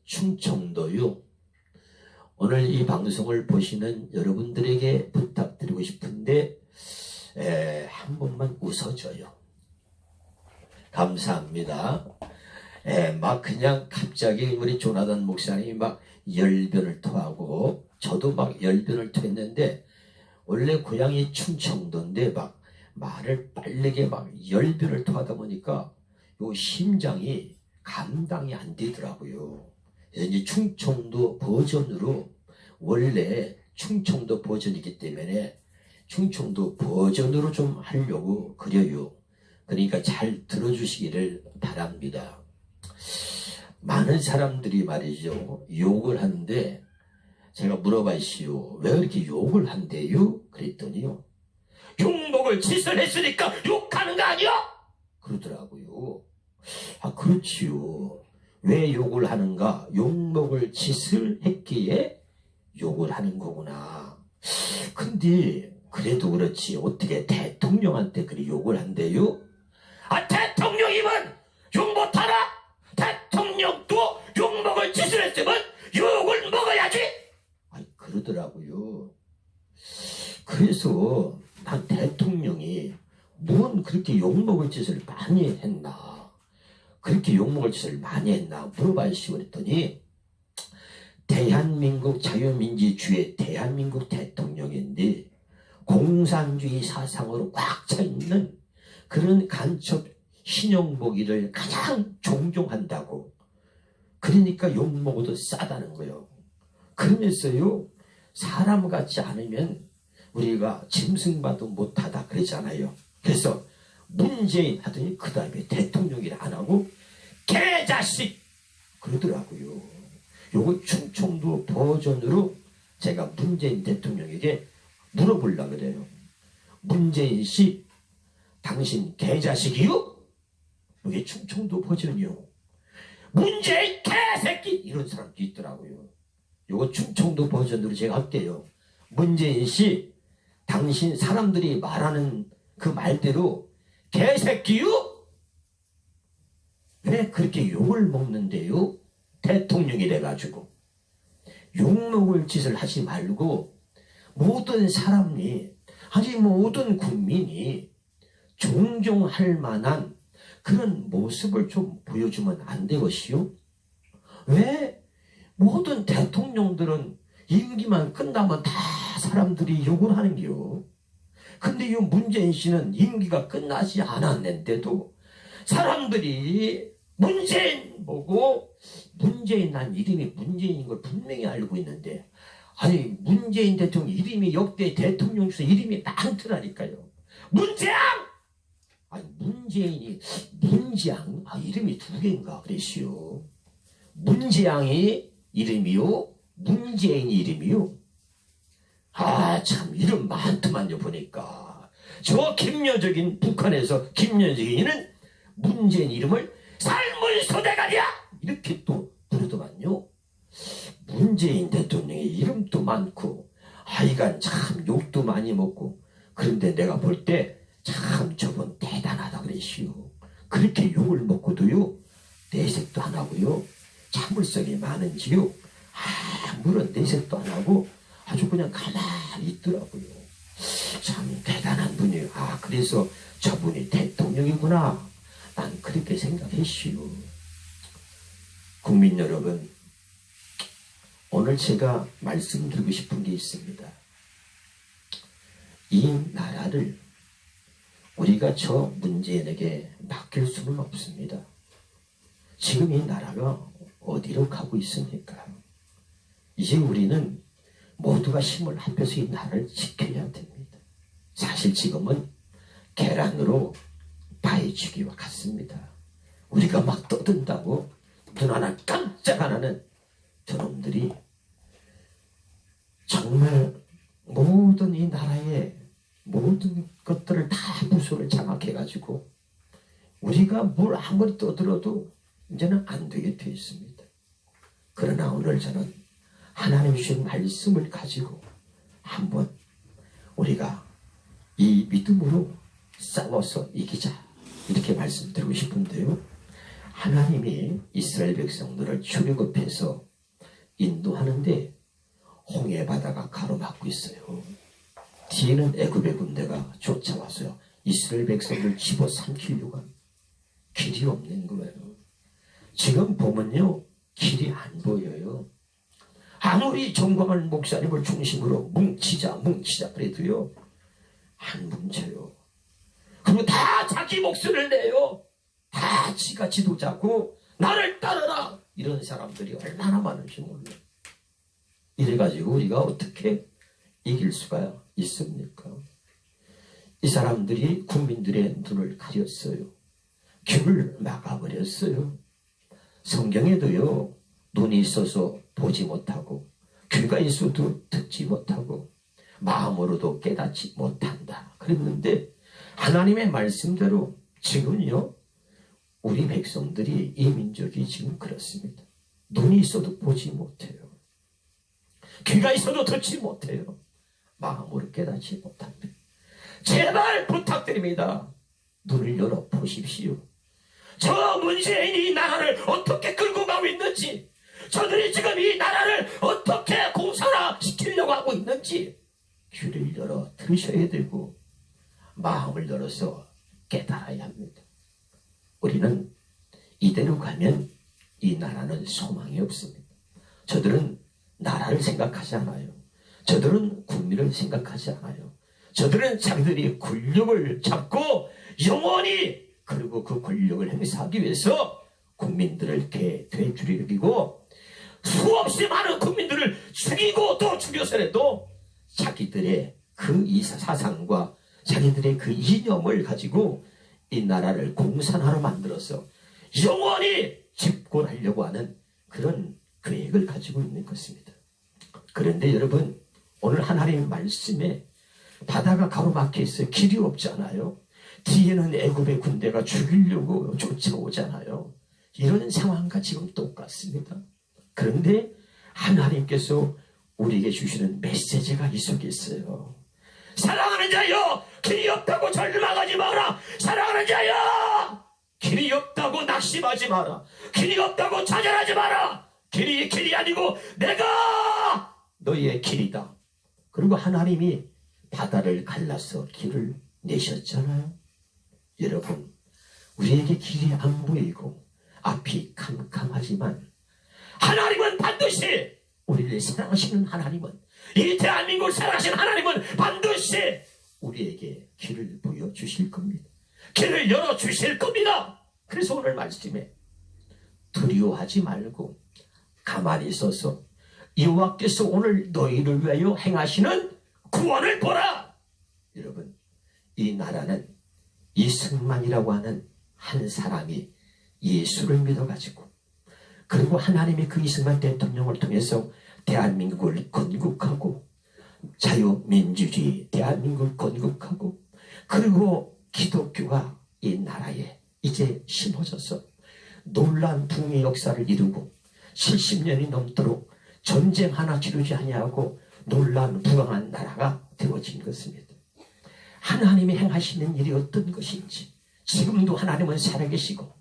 충청도요. 오늘 이 방송을 보시는 여러분들에게 부탁드리고 싶은데 한 번만 웃어줘요. 감사합니다. 막 그냥 갑자기 우리 조나단 목사님이 막 열변을 토하고 저도 막 열변을 토했는데 원래 고향이 충청도인데 막 말을 빠르게 막 열변을 토하다 보니까 요 심장이 감당이 안 되더라고요. 이제 충청도 버전으로 원래 충청도 버전이기 때문에 충청도 버전으로 좀 하려고 그려요. 그러니까 잘 들어주시기를 바랍니다. 많은 사람들이 말이죠 욕을 하는데 제가 물어봐시오. 왜 이렇게 욕을 한대요? 그랬더니요. 욕먹을 짓을 했으니까 욕하는 거 아니야? 그러더라고요. 아 그렇지요. 왜 욕을 하는가? 욕먹을 짓을 했기에 욕을 하는 거구나. 근데 그래도 그렇지 어떻게 대통령한테 그리 욕을 한대요? 아 대통령이면 욕 못하나? 대통령도 욕먹을 짓을 했으면 욕을 먹어야지. 아니 그러더라고요. 그래서 난 대통령이 뭔 그렇게 욕먹을 짓을 많이 했나? 그렇게 욕먹을 짓을 많이 했나 물어봐시오 그랬더니 대한민국 자유민주주의 대한민국 대통령인데 공산주의 사상으로 꽉 차있는 그런 간첩 신용보기를 가장 존경한다고. 그러니까 욕먹어도 싸다는 거예요. 그러면서요 사람 같지 않으면 우리가 짐승봐도 못하다 그러잖아요. 그래서 문재인 하더니 그 다음에 대통령이라 안 하고 개자식 그러더라고요. 요거 충청도 버전으로 제가 문재인 대통령에게 물어보려고 그래요. 문재인 씨 당신 개자식이요? 이게 충청도 버전이요. 문재인 개새끼 이런 사람도 있더라고요. 요거 충청도 버전으로 제가 할게요. 문재인 씨 당신 사람들이 말하는 그 말대로 개새끼요? 왜 그렇게 욕을 먹는데요? 대통령이 돼가지고. 욕먹을 짓을 하지 말고 모든 사람이 아니 모든 국민이 존경할 만한 그런 모습을 좀 보여주면 안 되겠시요? 왜 모든 대통령들은 임기만 끝나면 다 사람들이 욕을 하는겨. 근데 이 문재인 씨는 임기가 끝나지 않았는데도 사람들이 문재인 보고 문재인 난 이름이 문재인인 걸 분명히 알고 있는데 아니 문재인 대통령 이름이 역대 대통령 중에 이름이 많더라니까요. 문재양! 아니 문재인이 문재양 이름이 두 개인가 그랬시요. 문재양이 이름이요 문재인이 이름이요. 아 참 이름 많더만요. 보니까 저 김여적인 북한에서 김여적인은 문재인 이름을 삶의 소대가리야 이렇게 또 부르더만요. 문재인 대통령의 이름도 많고 하여간 참 욕도 많이 먹고 그런데 내가 볼 때 참 저분 대단하다 그랬시요. 그렇게 욕을 먹고도요 내색도 안 하고요 참을성이 많은지요 아무런 내색도 안 하고 아주 그냥 가만히 있더라고요. 참 대단한 분이에요. 아 그래서 저분이 대통령이구나 난 그렇게 생각했시요. 국민 여러분 오늘 제가 말씀드리고 싶은 게 있습니다. 이 나라를 우리가 저 문재인에게 맡길 수는 없습니다. 지금 이 나라가 어디로 가고 있습니까? 이제 우리는 모두가 힘을 합해서 이 나라를 지켜야 됩니다. 사실 지금은 계란으로 파헤치기와 같습니다. 우리가 막 떠든다고 눈 하나 깜짝 안 하는 저놈들이 정말 모든 이 나라의 모든 것들을 다 무소를 장악해가지고 우리가 뭘 아무리 떠들어도 이제는 안 되게 되어 있습니다. 그러나 오늘 저는 하나님 주신 말씀을 가지고 한번 우리가 이 믿음으로 싸워서 이기자 이렇게 말씀드리고 싶은데요. 하나님이 이스라엘 백성들을 출애굽해서 인도하는데 홍해 바다가 가로막고 있어요. 뒤에는 애굽의 군대가 쫓아와서요. 이스라엘 백성들 집어삼키려고 하는 길이 없는 거예요. 지금 보면요. 길이 안 보여요. 아무리 정광훈 목사님을 중심으로 뭉치자 그래도요. 안 뭉쳐요. 그리고 다 자기 목소리를 내요. 다 지가 지도자고 나를 따르라 이런 사람들이 얼마나 많은지 몰라요. 이래가지고 우리가 어떻게 이길 수가 있습니까? 이 사람들이 국민들의 눈을 가렸어요. 귀를 막아버렸어요. 성경에도요. 눈이 있어서 보지 못하고 귀가 있어도 듣지 못하고 마음으로도 깨닫지 못한다 그랬는데 하나님의 말씀대로 지금요. 우리 백성들이 이 민족이 지금 그렇습니다. 눈이 있어도 보지 못해요. 귀가 있어도 듣지 못해요. 마음으로 깨닫지 못합니다. 제발 부탁드립니다. 눈을 열어 보십시오. 저 문재인이 이 나라를 어떻게 끌고 가고 있는지, 저들이 지금 이 나라를 어떻게 공산화시키려고 하고 있는지 귀를 열어 들으셔야 되고 마음을 열어서 깨달아야 합니다. 우리는 이대로 가면 이 나라는 소망이 없습니다. 저들은 나라를 생각하지 않아요. 저들은 국민을 생각하지 않아요. 저들은 자기들이 권력을 잡고 영원히 그리고 그 권력을 행사하기 위해서 국민들을 이렇게 되줄이 여기고 수없이 많은 국민들을 죽이고 또 죽여서라도 자기들의 그 사상과 자기들의 그 이념을 가지고 이 나라를 공산화로 만들어서 영원히 집권하려고 하는 그런 계획을 가지고 있는 것입니다. 그런데 여러분 오늘 하나님의 말씀에 바다가 가로막혀 있어요. 길이 없잖아요. 뒤에는 애굽의 군대가 죽이려고 쫓아오잖아요. 이런 상황과 지금 똑같습니다. 그런데 하나님께서 우리에게 주시는 메시지가 이 속에 있어요. 사랑하는 자여 길이 없다고 절망하지 마라. 사랑하는 자여 길이 없다고 낙심하지 마라. 길이 없다고 좌절하지 마라. 길이 아니고 내가 너희의 길이다. 그리고 하나님이 바다를 갈라서 길을 내셨잖아요. 여러분 우리에게 길이 안 보이고 앞이 캄캄하지만 하나님은 반드시 우리를 사랑하시는 하나님은 이 대한민국을 사랑하시는 하나님은 반드시 우리에게 길을 보여주실 겁니다. 길을 열어주실 겁니다. 그래서 오늘 말씀에 두려워하지 말고 가만히 있어서 여호와께서 오늘 너희를 위하여 행하시는 구원을 보라. 여러분 이 나라는 이승만이라고 하는 한 사람이 예수를 믿어가지고 그리고 하나님이 그 이승만 대통령을 통해서 대한민국을 건국하고 자유민주주의 대한민국을 건국하고 그리고 기독교가 이 나라에 이제 심어져서 놀라운 붕의 역사를 이루고 70년이 넘도록 전쟁 하나 치르지 아니하고 놀라운 부강한 나라가 되어진 것입니다. 하나님이 행하시는 일이 어떤 것인지 지금도 하나님은 살아계시고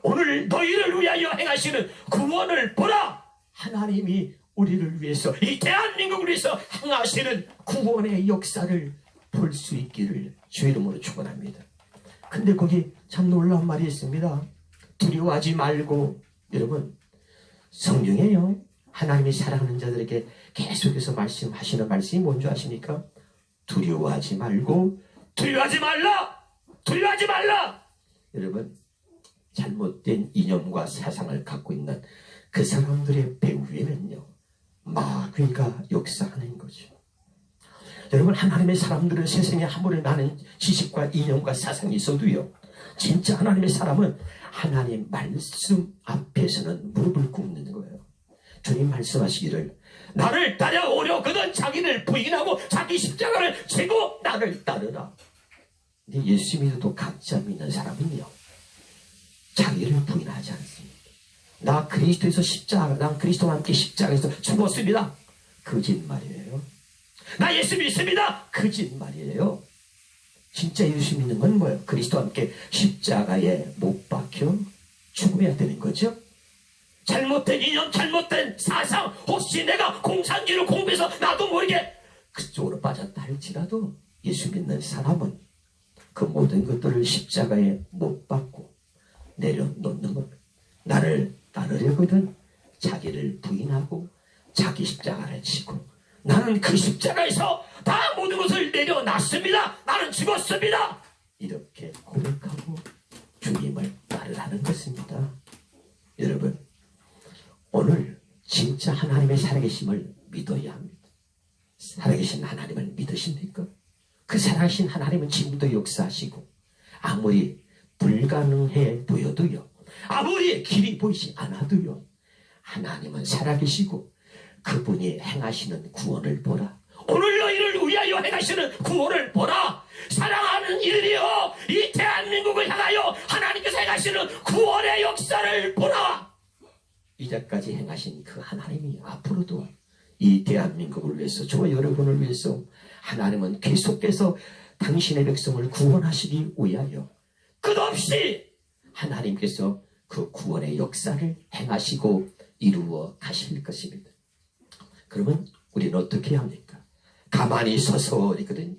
오늘 너희를 위하여 행하시는 구원을 보라. 하나님이 우리를 위해서 이 대한민국을 위해서 행하시는 구원의 역사를 볼 수 있기를 주의 이름으로 축원합니다. 근데 거기 참 놀라운 말이 있습니다. 두려워하지 말고. 여러분 성경에요 하나님이 사랑하는 자들에게 계속해서 말씀하시는 말씀이 뭔지 아십니까? 두려워하지 말고 두려워하지 말라. 여러분 잘못된 이념과 사상을 갖고 있는 그 사람들의 배후에는요 마귀가 역사하는 거죠. 여러분 하나님의 사람들은 세상에 아무리 많은 지식과 이념과 사상이 있어도요 진짜 하나님의 사람은 하나님 말씀 앞에서는 무릎을 꿇는 거예요. 주님 말씀하시기를 나를 따라오려 그는 자기를 부인하고 자기 십자가를 지고 나를 따르라. 근데 예수 믿어도 가짜 믿는 사람은요 자기를 부인하지 않습니다. 나 그리스도에서 난 그리스도와 함께 십자가에서 죽었습니다. 거짓말이에요. 나 예수 믿습니다. 거짓말이에요. 진짜 예수 믿는 건 뭐예요? 그리스도와 함께 십자가에 못 박혀 죽어야 되는 거죠. 잘못된 이념, 잘못된 사상, 혹시 내가 공산주의를 공부해서 나도 모르게 그쪽으로 빠졌다 할지라도 예수 믿는 사람은 그 모든 것들을 십자가에 못 박고 내려놓는 겁니다. 나를 따르려거든 자기를 부인하고 자기 십자가를 지고 나는 그 십자가에서 다 모든 것을 내려놨습니다. 나는 죽었습니다. 이렇게 고백하고 주님을 따르라는 것입니다. 여러분, 오늘 진짜 하나님의 살아계심을 믿어야 합니다. 살아계신 하나님을 믿으십니까? 그 살아계신 하나님은 지금도 역사하시고 아무리 불가능해 보여도요, 아무리 길이 보이지 않아도요, 하나님은 살아계시고 그분이 행하시는 구원을 보라. 오늘 너희를 위하여 행하시는 구원을 보라. 사랑하는 이들이여, 이 대한민국을 향하여 하나님께서 행하시는 구원의 역사를 보라. 이제까지 행하신 그 하나님이 앞으로도 이 대한민국을 위해서, 저와 여러분을 위해서 하나님은 계속해서 당신의 백성을 구원하시기 위하여 끝없이 하나님께서 그 구원의 역사를 행하시고 이루어 가실 것입니다. 그러면 우리는 어떻게 해야 합니까? 가만히 서서 있거든요.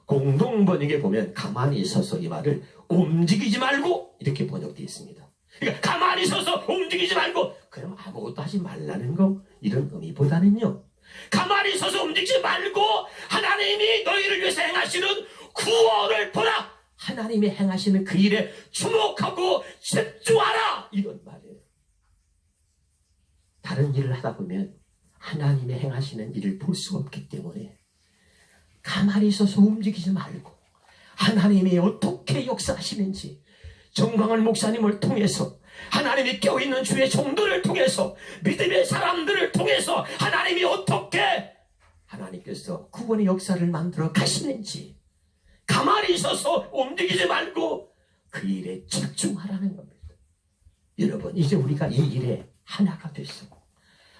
공동번역에 보면 가만히 서서 이 말을 움직이지 말고 이렇게 번역되어 있습니다. 그러니까 가만히 서서 움직이지 말고, 그럼 아무것도 하지 말라는 거, 이런 의미보다는요, 가만히 서서 움직이지 말고 하나님이 너희를 위해서 행하시는 구원을 보라. 하나님이 행하시는 그 일에 주목하고 집중하라, 이런 말이에요. 다른 일을 하다 보면 하나님이 행하시는 일을 볼 수가 없기 때문에 가만히 서서 움직이지 말고 하나님이 어떻게 역사하시는지, 정광훈 목사님을 통해서, 하나님이 껴있는 주의 종들을 통해서, 믿음의 사람들을 통해서 하나님이 어떻게 하나님께서 구원의 역사를 만들어 가시는지 가만히 서서 움직이지 말고 그 일에 집중하라는 겁니다. 여러분, 이제 우리가 이 일에 하나가 됐어.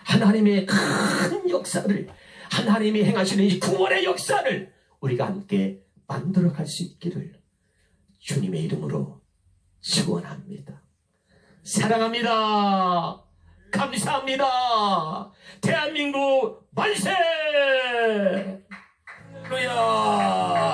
하나님의 큰 역사를, 하나님이 행하시는 이 구원의 역사를 우리가 함께 만들어 갈 수 있기를 주님의 이름으로 축원합니다. 사랑합니다. 감사합니다. 대한민국 만세! 할렐루야.